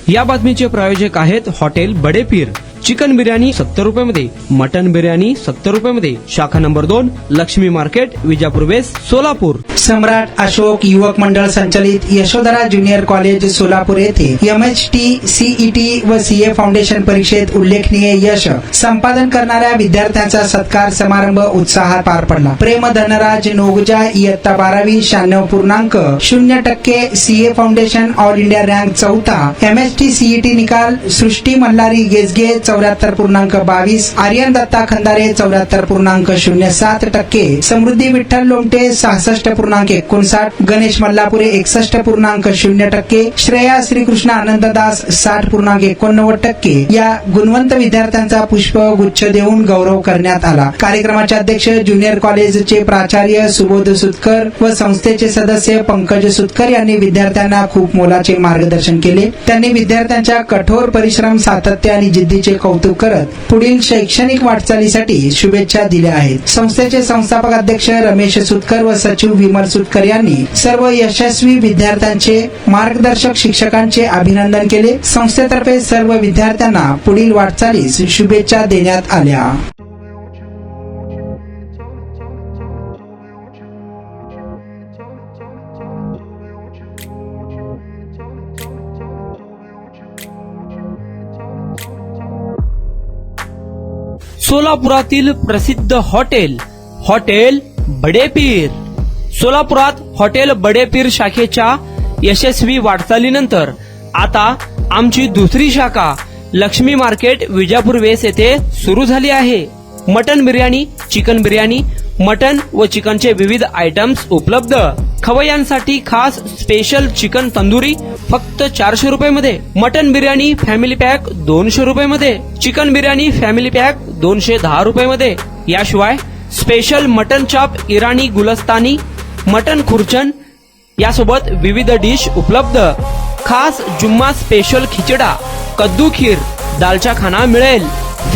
या बातमीचे प्रायोजक आहेत हॉटेल बडे पीर। चिकन बिर्याणी 70 रुपयामध्ये, मटन बिर्याणी 70 रुपयामध्ये। शाखा number 2, Lakshmi market, Vijapur west, Solapur. Samrat Ashok युवक मंडळ संचलित यशोधरा ज्युनियर कॉलेज सोलापूर येथे MHT, CET व CA फाउंडेशन परीक्षेत उल्लेखनीय यश संपादन करणाऱ्या विद्यार्थ्यांचा सत्कार समारंभ उत्साहात पार पडला। प्रेम धनराज नोगजा इयत्ता 12वी 96.0% CA foundation all India rank 4, MHT CET निकाल सृष्टी मल्हारी गेजगे 74.22, आर्यन दत्ता खंदारे 74.07%, समृद्धी विठ्ठल लोमटे 66.59, गणेश मल्लापुरे 61.0%, श्रेया श्रीकृष्ण आनंददास 60.89% या गुणवंत विद्यार्थ्यांचा पुष्पगुच्छ देऊन गौरव करण्यात आला। कार्यक्रमाचे अध्यक्ष ज्युनियर कॉलेजचे प्राचार्य सुबोध सुतकर व संस्थेचे सदस्य पंकज सुतकर यांनी विद्यार्थ्यांना खूप मोलाचे मार्गदर्शन केले। त्यांनी विद्यार्थ्यांच्या कठोर परिश्रम, सातत्य आणि जिद्दीचे कौतुक करत पुढील शैक्षणिक वाटचालीसाठी शुभेच्छा दिल्या आहेत। संस्थेचे संस्थापक अध्यक्ष रमेश सुतकर व सचिव विमल सुतकर यांनी सर्व यशस्वी विद्यार्थ्यांचे, मार्गदर्शक शिक्षकांचे अभिनंदन केले। संस्थेतर्फे सर्व विद्यार्थ्यांना पुढील वाटचालीस शुभेच्छा देण्यात आल्या। सोलापुरातील प्रसिद्ध हॉटेल हॉटेल बडे पीर। सोलापुरात हॉटेल बडे पीर शाखेच्या यशस्वी वाटचालीनंतर आता आमची दुसरी शाखा लक्ष्मी मार्केट, विजापूर वेस्ट येथे सुरू झाली आहे। Mutton biryani, chicken biryani, mutton व चिकनचे विविध आयटम्स उपलब्ध। खवय्यांसाठी खास स्पेशल चिकन तंदुरी फक्त 400 रुपयामध्ये, मटन बिर्याणी फॅमिली पॅक 200 रुपयामध्ये, चिकन बिर्याणी फॅमिली पॅक 210 रुपयामध्ये। याशिवाय स्पेशल मटन चॉप, इराणी गुलस्तानी, मटन खुर्चन यासोबत विविध डिश उपलब्ध। खास जुम्मा स्पेशल खिचडा, कद्दू खीर, दालचा खाना मिळेल।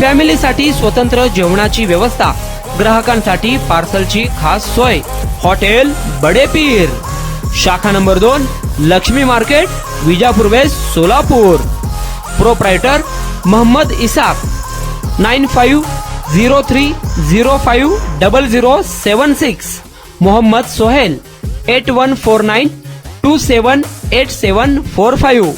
फॅमिलीसाठी स्वतंत्र जेवणाची व्यवस्था, ग्राहकांसाठी पार्सलची खास सोय। हॉटेल बडे पीर, शाखा number 2, Lakshmi market, Vijapur west, Solapur. Proprietor Mohammed Isaq, 9503050076, Mohammed Sohail 8149278745।